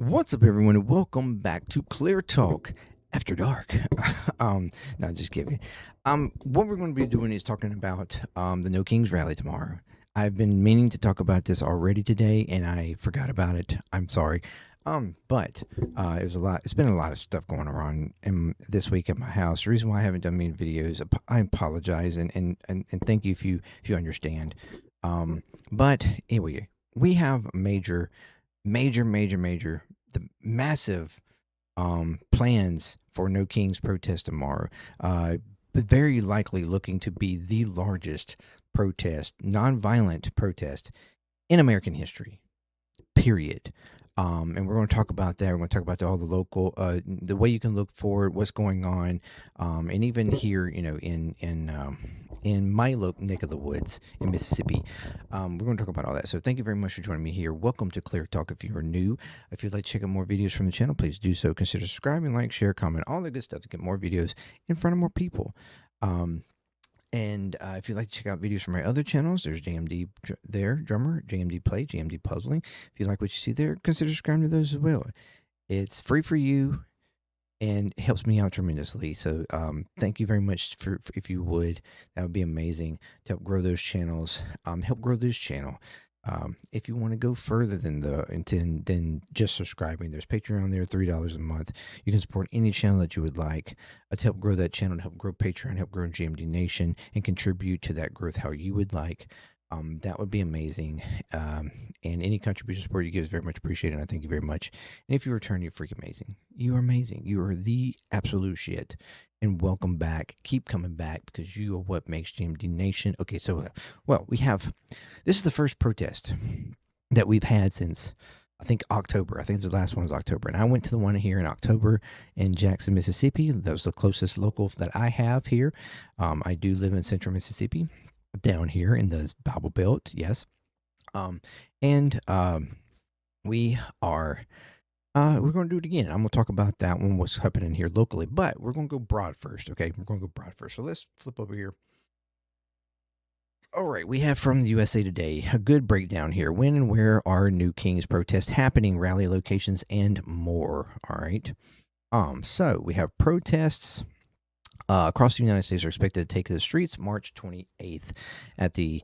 What's up, everyone, and welcome back to Clear Talk After Dark. No, just kidding. What we're going to be doing is talking about the No Kings rally tomorrow. I've been meaning to talk about this already today, and I forgot about it. I'm sorry. But it was a lot. It's been a lot of stuff going on this week at my house. The reason why I haven't done many videos, I apologize, and thank you if you understand. But anyway, we have major, the massive plans for No Kings protest tomorrow. But very likely looking to be the largest protest, nonviolent protest in American history. Period. And we're going to talk about that. We're going to talk about all the local, the way you can look for it, what's going on, and even here, in my neck of the woods in Mississippi, we're going to talk about all that. So thank you very much for joining me here. Welcome to Clear Talk. If you are new, if you'd like to check out more videos from the channel, please do so. Consider subscribing, like, share, comment, all the good stuff to get more videos in front of more people. And if you'd like to check out videos from my other channels, there's JMD there, drummer, JMDPLAY, JMD Puzzling. If you like what you see there, consider subscribing to those as well. It's free for you and helps me out tremendously. So thank you very much for if you would. That would be amazing to help grow those channels. Help grow this channel. If you want to go further than just subscribing, there's Patreon there, $3 a month. You can support any channel that you would like to help grow that channel, to help grow Patreon, help grow JMD Nation, and contribute to that growth how you would like. That would be amazing. And any contribution support you give is very much appreciated, and I thank you very much. And if you return, you're freaking amazing. You are amazing. You are the absolute shit. And welcome back. Keep coming back because you are what makes JMD Nation. Okay, so, this is the first protest that we've had since, I think, October. I think the last one was October. And I went to the one here in October in Jackson, Mississippi. That was the closest local that I have here. I do live in central Mississippi, down here in the Bible Belt, yes. We are... we're going to do it again. I'm going to talk about that one, what's happening here locally, but we're going to go broad first, okay? We're going to go broad first. So let's flip over here. All right, we have from the USA Today a good breakdown here. When and where are New Kings protests happening, rally locations, and more. All right. So we have protests across the United States are expected to take to the streets March 28th at the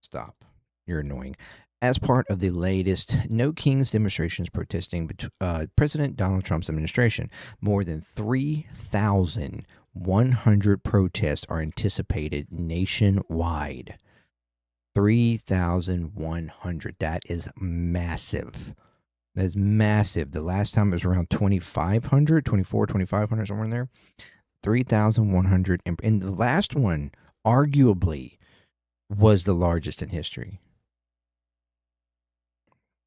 stop. You're annoying. As part of the latest No Kings demonstrations protesting President Donald Trump's administration, more than 3,100 protests are anticipated nationwide. 3,100. That is massive. That is massive. The last time it was around 2,500, 2,500, somewhere in there. 3,100. And the last one, arguably, was the largest in history.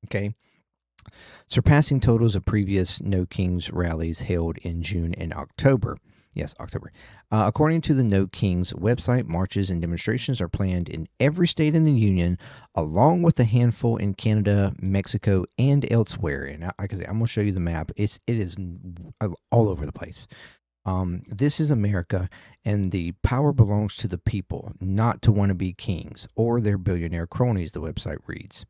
Okay. Surpassing totals of previous No Kings rallies held in June and October. Yes, October. According to the No Kings website, marches and demonstrations are planned in every state in the Union, along with a handful in Canada, Mexico, and elsewhere. And like I say, I'm going to show you the map. It is all over the place. This is America, and the power belongs to the people, not to wannabe kings or their billionaire cronies, the website reads.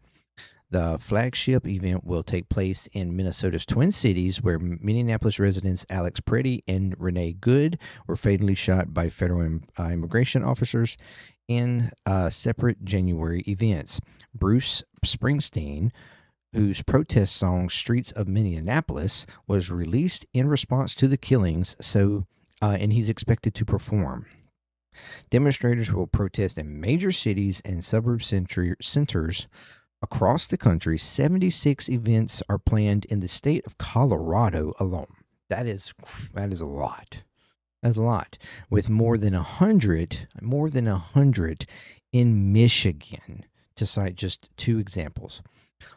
The flagship event will take place in Minnesota's Twin Cities, where Minneapolis residents Alex Preddy and Renee Good were fatally shot by federal immigration officers in separate January events. Bruce Springsteen, whose protest song Streets of Minneapolis was released in response to the killings, and he's expected to perform. Demonstrators will protest in major cities and suburb centers across the country. 76 events are planned in the state of Colorado alone. That is a lot. That's a lot. With more than 100 in Michigan, to cite just two examples.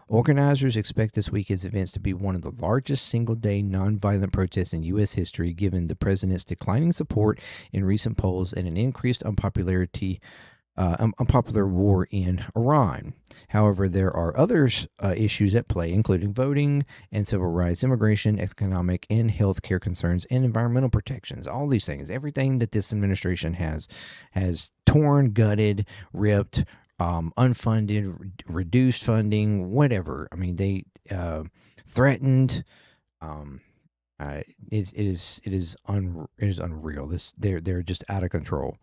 Organizers expect this weekend's events to be one of the largest single-day nonviolent protests in U.S. history, given the president's declining support in recent polls and an increased unpopular war in Iran. However, there are other issues at play, including voting and civil rights, immigration, economic and health care concerns, and environmental protections. All these things, everything that this administration has torn, gutted, ripped, unfunded, reduced funding, whatever. I mean, they threatened. Um, it is unreal. They're just out of control.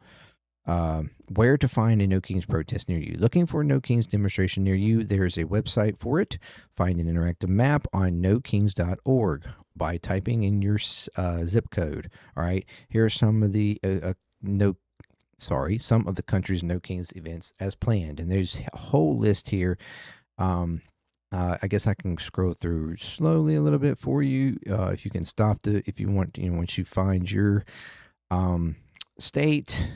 Where to find a No Kings protest near you? Looking for a No Kings demonstration near you. There is a website for it. Find an interactive map on nokings.org by typing in your zip code. All right. Here are some of the some of the country's No Kings events as planned, and there's a whole list here. Um, I guess I can scroll through slowly a little bit for you. If you can stop if you want, once you find your state,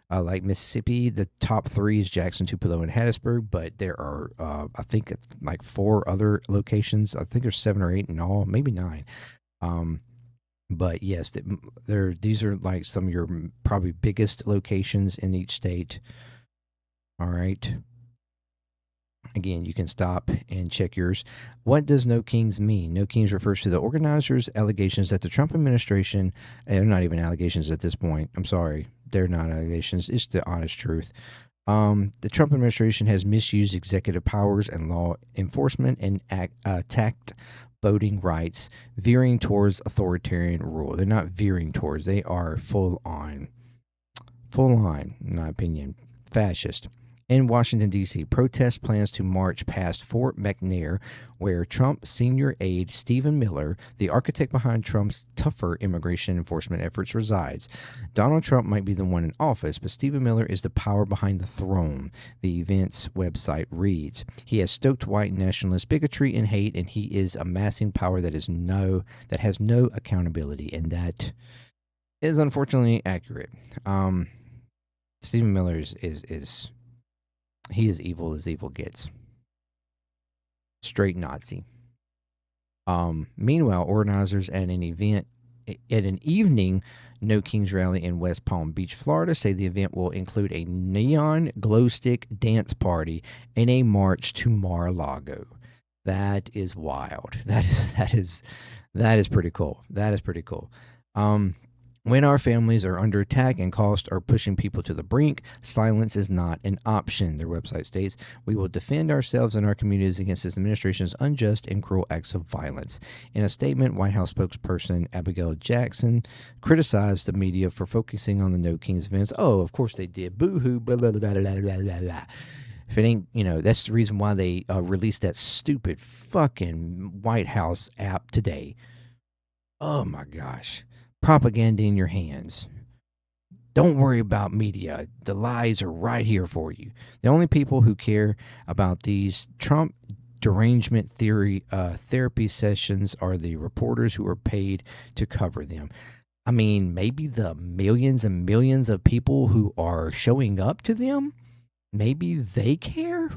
like Mississippi, the top three is Jackson, Tupelo, and Hattiesburg, but there are, I think, it's like 4 other locations. I think there's 7 or 8 in all, maybe 9. But yes, these are like some of your probably biggest locations in each state. All right. Again, you can stop and check yours. What does No Kings mean? No Kings refers to the organizers' allegations that the Trump administration, they're not even allegations at this point. I'm sorry. They're not allegations. It's the honest truth. The Trump administration has misused executive powers and law enforcement and attacked voting rights, veering towards authoritarian rule. They're not veering towards, they are full on, in my opinion, fascist. In Washington, D.C., protest plans to march past Fort McNair, where Trump senior aide Stephen Miller, the architect behind Trump's tougher immigration enforcement efforts, resides. Donald Trump might be the one in office, but Stephen Miller is the power behind the throne, the event's website reads. He has stoked white nationalist bigotry and hate, and he is amassing power that has no accountability, and that is unfortunately accurate. Stephen Miller is he is evil as evil gets. Straight Nazi. Meanwhile, organizers at an evening No Kings rally in West Palm Beach, Florida, say the event will include a neon glow stick dance party and a march to Mar-a-Lago. That is wild. That is pretty cool. That is pretty cool. When our families are under attack and costs are pushing people to the brink, silence is not an option, their website states. We will defend ourselves and our communities against this administration's unjust and cruel acts of violence. In a statement, White House spokesperson Abigail Jackson criticized the media for focusing on the No Kings events. Oh, of course they did. Boo-hoo, blah, blah, blah, blah, blah, blah, blah. If it ain't, that's the reason why they released that stupid fucking White House app today. Oh, my gosh. Propaganda in your hands. Don't worry about media. The lies are right here for you. The only people who care about these Trump derangement therapy sessions are the reporters who are paid to cover them. I mean, maybe the millions and millions of people who are showing up to them, maybe they care?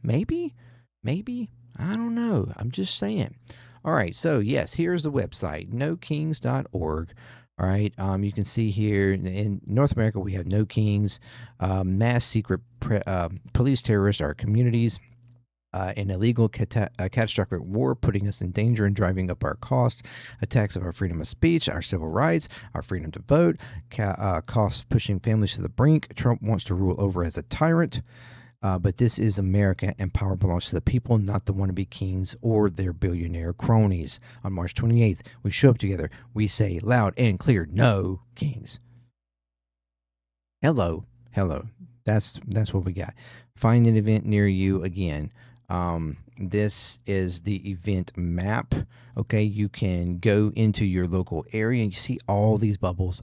Maybe. I don't know. I'm just saying. All right, so yes, here's the website, nokings.org. All right, you can see here in North America we have No Kings, mass secret police terrorists, our communities, an illegal catastrophic war putting us in danger and driving up our costs, attacks of our freedom of speech, our civil rights, our freedom to vote, costs pushing families to the brink. Trump wants to rule over as a tyrant. But this is America, and power belongs to the people, not the wannabe kings or their billionaire cronies. On March 28th, we show up together. We say loud and clear, no kings. Hello. That's what we got. Find an event near you again. This is the event map. Okay, you can go into your local area and you see all these bubbles.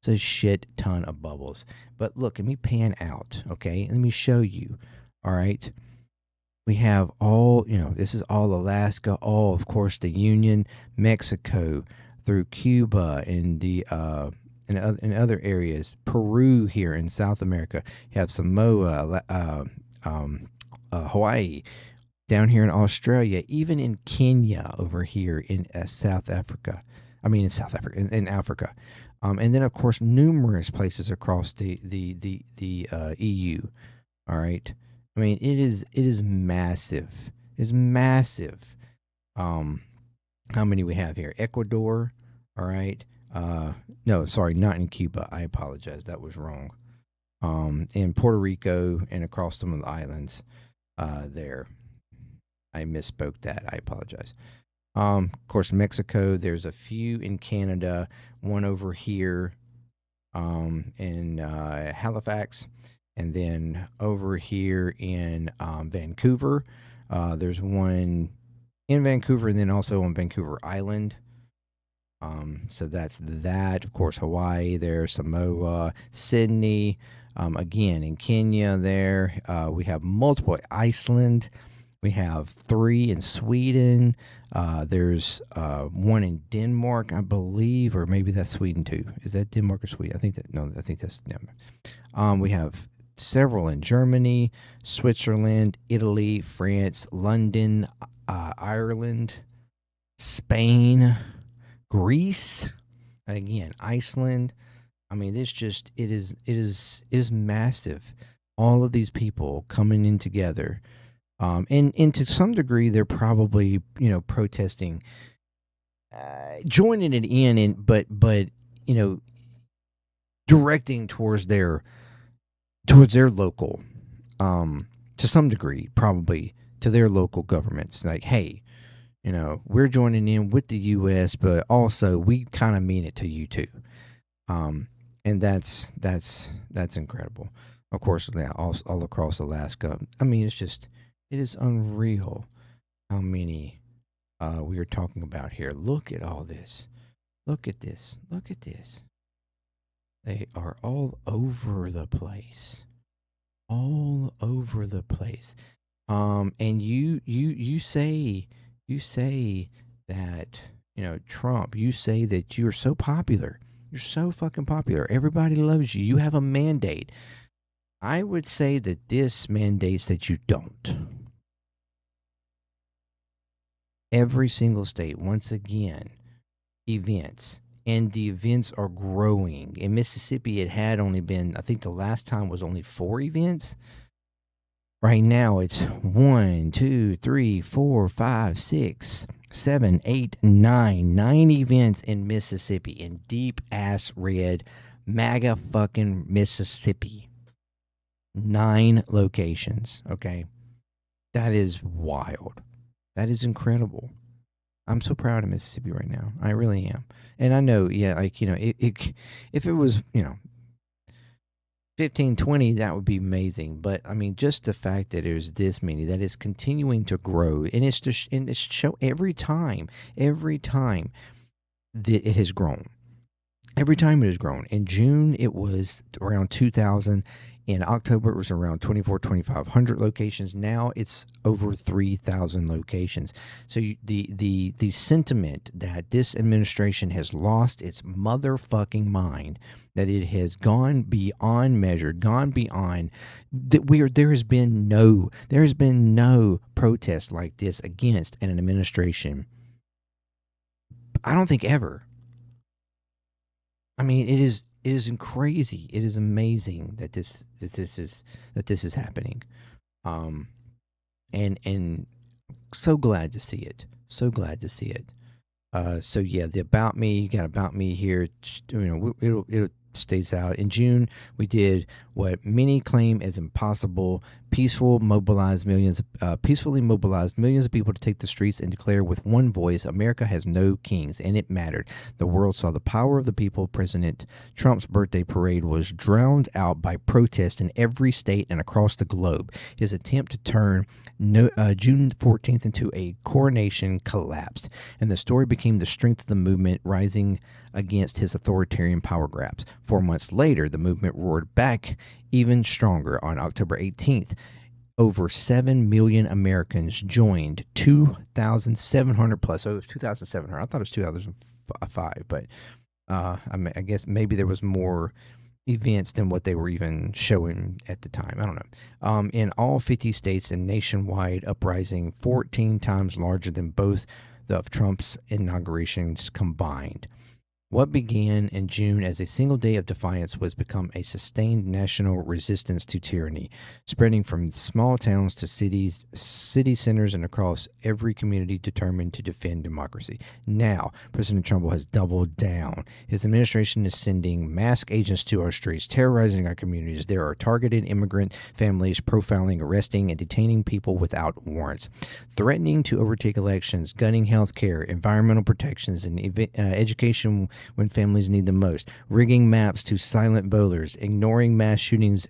It's a shit ton of bubbles. But look, let me pan out, okay? Let me show you, all right? We have all, this is all Alaska, all, of course, the Union, Mexico, through Cuba, and the in other areas, Peru here in South America. You have Samoa, Hawaii, down here in Australia, even in Kenya over here in South Africa. In Africa. And then, of course, numerous places across the EU. All right. I mean, it is massive. It's massive. How many we have here? Ecuador. All right. No, sorry, not in Cuba. I apologize. That was wrong. in Puerto Rico and across some of the islands there. I misspoke that. I apologize. Of course, Mexico. There's a few in Canada. One over here in Halifax, and then over here in Vancouver. There's one in Vancouver, and then also on Vancouver Island. So that's that. Of course, Hawaii there, Samoa, Sydney. Again, in Kenya there. We have multiple. Iceland. We have 3 in Sweden. There's one in Denmark, I believe, or maybe that's Sweden too. Is that Denmark or Sweden? I think that no. I think that's Denmark. We have several in Germany, Switzerland, Italy, France, London, Ireland, Spain, Greece, again, Iceland. I mean, this just it is massive. All of these people coming in together, and to some degree, they're probably protesting, joining it in, but directing towards their local, to some degree, probably to their local governments. Like, hey, we're joining in with the U.S., but also we kind of mean it to you too. And that's incredible. Of course, yeah, all across Alaska. I mean, it is unreal how many we are talking about here. Look at all this. Look at this. Look at this. They are all over the place. All over the place. And you say that, Trump, you say that you're so popular. You're so fucking popular. Everybody loves you. You have a mandate. I would say that this mandates that you don't. Every single state, once again, events. And the events are growing. In Mississippi, it had only been, I think the last time was only 4 events. Right now, it's 1, 2, 3, 4, 5, 6, 7, 8, 9. 9 events in Mississippi, in deep ass red, MAGA fucking Mississippi. 9 locations, okay? That is wild. That is incredible. I'm so proud of Mississippi right now. I really am. And I know, yeah, like, if it was, 15, 20, that would be amazing. But I mean, just the fact that there's this many, that is continuing to grow, and it's show every time that it has grown. Every time it has grown. In June, it was around 2,000. In October, it was around 2,500 locations. Now it's over 3,000 locations. So the sentiment that this administration has lost its motherfucking mind, that it has gone beyond measure, gone beyond that there has been no protest like this against an administration. I don't think ever. I mean, it is crazy. It is amazing that this is happening, and so glad to see it. So glad to see it. So yeah, the about me. You got about me here. It'll stays out. In June, we did what many claim is impossible: peacefully mobilized millions of people to take the streets and declare with one voice, America has no kings, and it mattered. The world saw the power of the people. President Trump's birthday parade was drowned out by protest in every state and across the globe. His attempt to turn June 14th into a coronation collapsed, and the story became the strength of the movement rising against his authoritarian power grabs. 4 months later, the movement roared back even stronger. On October 18th, over 7 million Americans joined, 2,700 plus. So it was 2,700. I thought it was 2005, but I guess maybe there was more events than what they were even showing at the time. I don't know. In all 50 states and nationwide uprising, 14 times larger than both of Trump's inaugurations combined. What began in June as a single day of defiance was become a sustained national resistance to tyranny, spreading from small towns to city centers, and across every community determined to defend democracy. Now, President Trump has doubled down. His administration is sending masked agents to our streets, terrorizing our communities. There are targeted immigrant families profiling, arresting, and detaining people without warrants, threatening to overtake elections, gutting health care, environmental protections, and education when families need them most, rigging maps to silent voters, ignoring mass shootings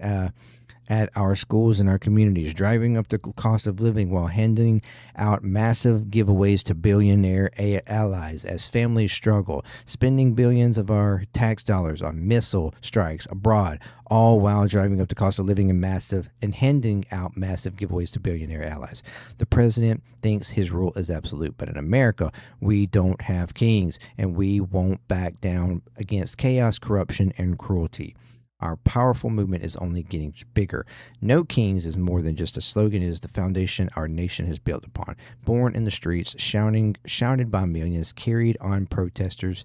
at our schools and our communities, driving up the cost of living while handing out massive giveaways to billionaire allies as families struggle, spending billions of our tax dollars on missile strikes abroad, all while driving up the cost of living and handing out massive giveaways to billionaire allies. The president thinks his rule is absolute, but in America, we don't have kings, and we won't back down against chaos, corruption, and cruelty. Our powerful movement is only getting bigger. No Kings is more than just a slogan. It is the foundation our nation has built upon. Born in the streets, shouted by millions, carried on posters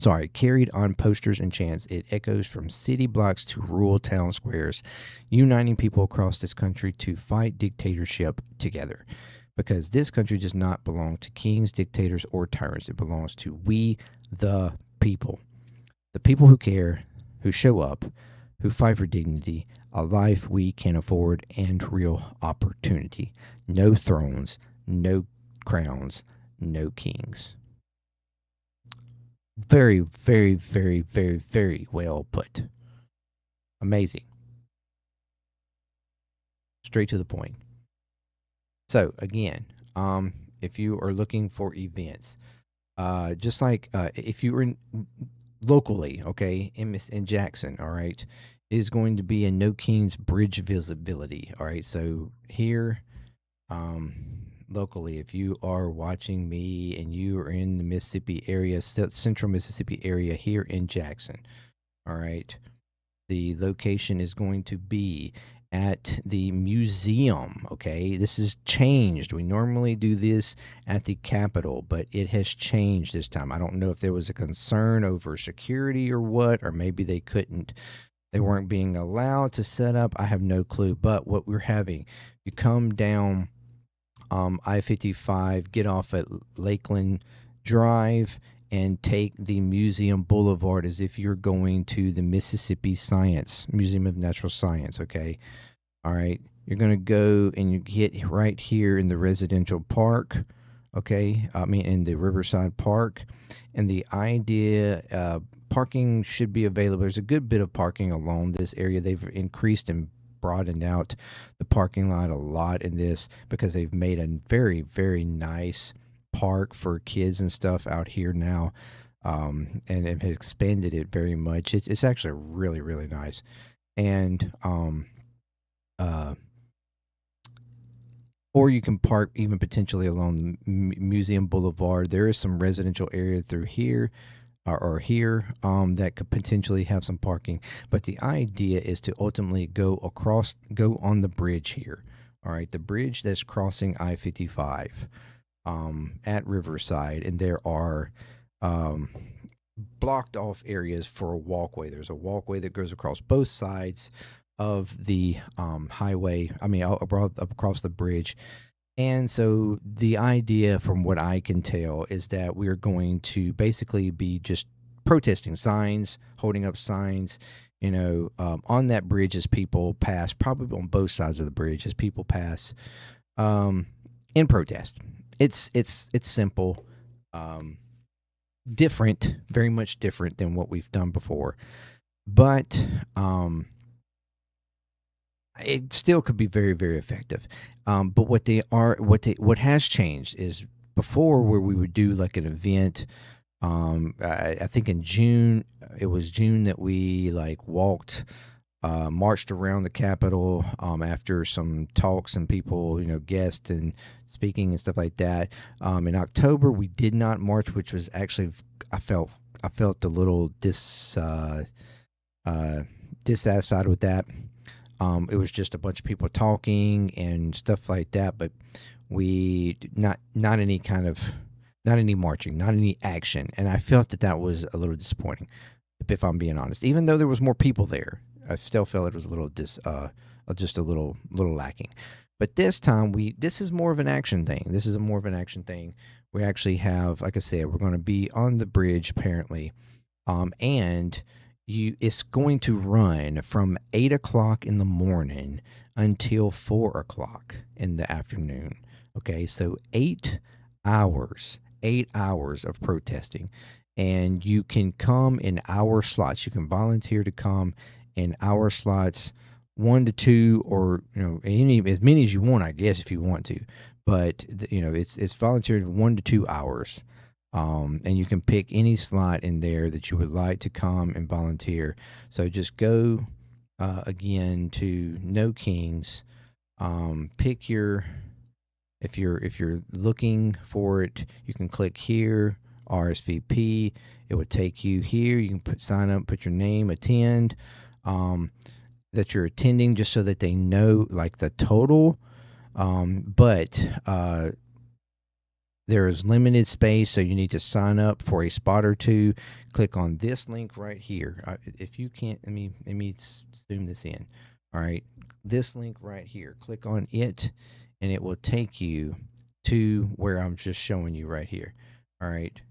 and chants. It echoes from city blocks to rural town squares, uniting people across this country to fight dictatorship together. Because this country does not belong to kings, dictators, or tyrants. It belongs to we, the people. The people who care, who show up, who fight for dignity, a life we can afford, and real opportunity. No thrones, no crowns, no kings. Very, very, very, very, very well put. Amazing. Straight to the point. So, again, if you are looking for events, just like if you were in locally, okay, in Jackson, all right, is going to be a No Kings Bridge visibility, all right. So here, locally, if you are watching me and you are in the Mississippi area, central Mississippi area here in Jackson, all right, the location is going to be at the museum. Okay, this has changed. We normally do this at the Capitol, but it has changed this time. I don't know if there was a concern over security or what, or maybe they weren't being allowed to set up. I have no clue. But what we're having, you come down I-55, get off at Lakeland Drive, and take the Museum Boulevard as if you're going to the Mississippi Museum of Natural Science, okay? All right. You're going to go and you get right here in the residential park, okay? I mean, in the Riverside Park. And the idea, parking should be available. There's a good bit of parking along this area. They've increased and broadened out the parking lot a lot in this because they've made a very, very nice park for kids and stuff out here now, and have expanded it very much. It's actually really, really nice. And or you can park even potentially along Museum Boulevard. There is some residential area through here or here that could potentially have some parking. But the idea is to ultimately go on the bridge here. All right, the bridge that's crossing I-55 at Riverside, and there are blocked off areas for a walkway. There's a walkway that goes across both sides of the highway. I mean, across the bridge. And so the idea, from what I can tell, is that we're going to basically be just protesting signs, holding up signs, on that bridge as people pass, probably on both sides of the bridge as people pass, in protest. It's simple, different, very much different than what we've done before, but it still could be very, very effective. But what has changed is before, where we would do like an event. I think in June, it was June that we marched around the Capitol after some talks and people, guests and speaking and stuff like that. In October, we did not march, which was actually, I felt a little dissatisfied with that. It was just a bunch of people talking and stuff like that, but we not not any marching, not any action. And I felt that was a little disappointing, if I'm being honest. Even though there was more people there, I still felt it was a little just a little lacking. But this time this is more of an action thing. This is more of an action thing. We actually have, like I said, we're going to be on the bridge apparently, and it's going to run from 8 o'clock in the morning until 4 o'clock in the afternoon. Okay, so 8 hours, 8 hours of protesting, and you can come in hour slots. You can volunteer to come in hour slots, 1 to 2, or as many as you want, I guess, if you want to. But it's volunteered 1 to 2 hours, and you can pick any slot in there that you would like to come and volunteer. So just go again to No Kings. Pick your if you're looking for it, you can click here, RSVP. It would take you here. You can sign up, put your name, attend. That you're attending, just so that they know like the total. But there is limited space, so you need to sign up for a spot or two. Click on this link right here. If you can't, let me zoom this in. All right, this link right here. Click on it, and it will take you to where I'm just showing you right here. All right,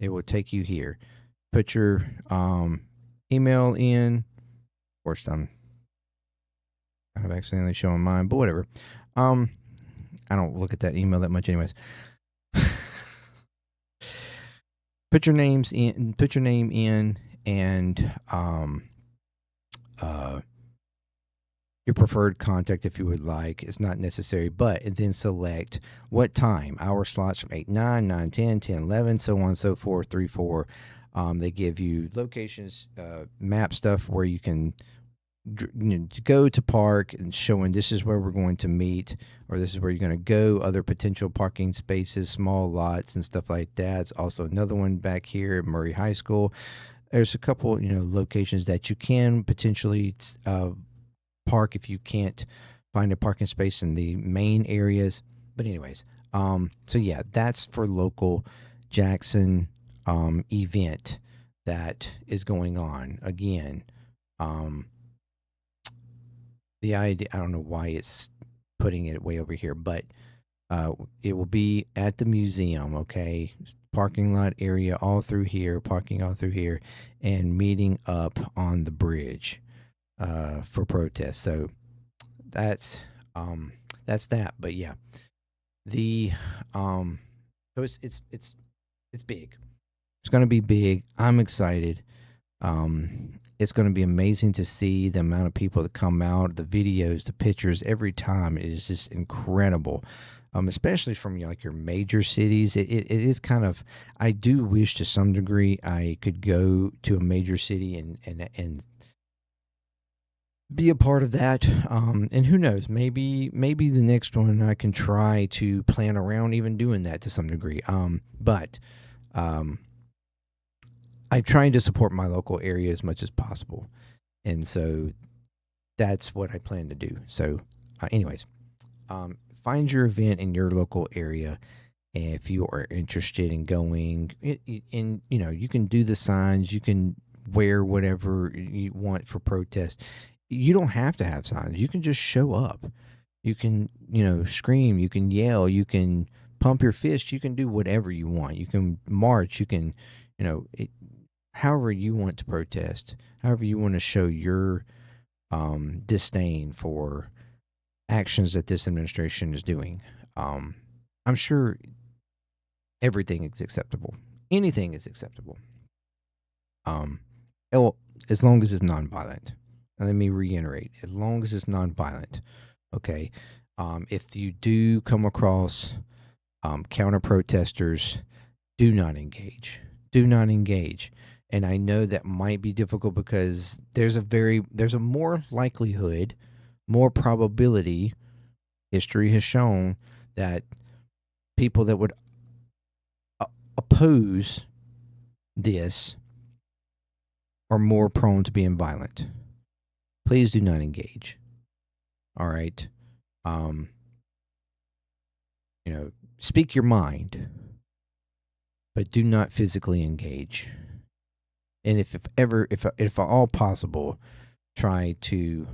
it will take you here. Put your email in. Of course, I'm kind of accidentally showing mine, but whatever. I don't look at that email that much, anyways. Put your name in, and your preferred contact if you would like. It's not necessary, but and then select what time. Hour slots from 8, 9, 9, 10, 10, 11, so on and so forth, 3, 4. They give you locations, map stuff where you can go to park, and showing this is where we're going to meet, or this is where you're going to go. Other potential parking spaces, small lots and stuff like that. It's also another one back here at Murray High School. There's a couple locations that you can potentially park if you can't find a parking space in the main areas. But anyways, so yeah, that's for local Jackson event that is going on again. The idea, I don't know why it's putting it way over here, but it will be at the museum, okay? Parking lot area all through here, parking all through here, and meeting up on the bridge for protest. So that's that. But yeah, the so it's big. It's going to be big. I'm excited. It's going to be amazing to see the amount of people that come out, the videos, the pictures. Every time it is just incredible, especially from like your major cities. It is kind of. I do wish to some degree I could go to a major city and be a part of that. And who knows? Maybe the next one I can try to plan around even doing that to some degree. But I'm trying to support my local area as much as possible, and so that's what I plan to do. So, anyways, find your event in your local area, and if you are interested in going. And you can do the signs, you can wear whatever you want for protest. You don't have to have signs. You can just show up. You can scream. You can yell. You can pump your fist. You can do whatever you want. You can march. You can however you want to protest, however you want to show your disdain for actions that this administration is doing. I'm sure everything is acceptable. Anything is acceptable. Well, as long as it's nonviolent. And let me reiterate, as long as it's nonviolent. Okay. If you do come across counter protesters, do not engage. Do not engage. And I know that might be difficult because there's a more likelihood, more probability, history has shown that people that would oppose this are more prone to being violent. Please do not engage. All right. speak your mind, but do not physically engage. And if ever, if at all possible, try to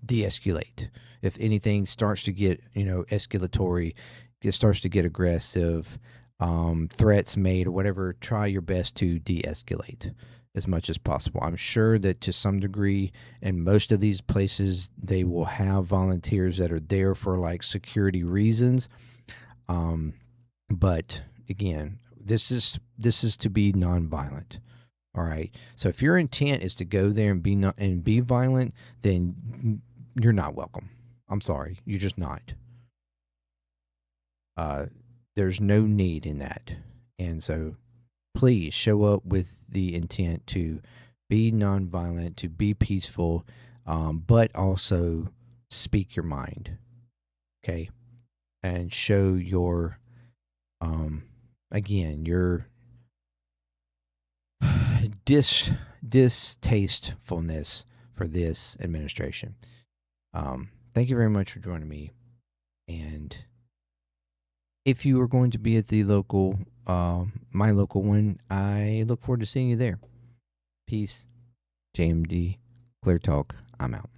de-escalate. If anything starts to get, escalatory, it starts to get aggressive, threats made or whatever, try your best to de-escalate as much as possible. I'm sure that to some degree, in most of these places, they will have volunteers that are there for like security reasons. But again, this is to be nonviolent. All right. So if your intent is to go there and be violent, then you're not welcome. I'm sorry, you're just not. There's no need in that, and so please show up with the intent to be nonviolent, to be peaceful, but also speak your mind. Okay, and show your again your distastefulness for this administration. Thank you very much for joining me. And if you are going to be at the local, my local one, I look forward to seeing you there. Peace. JMD, Clear Talk. I'm out.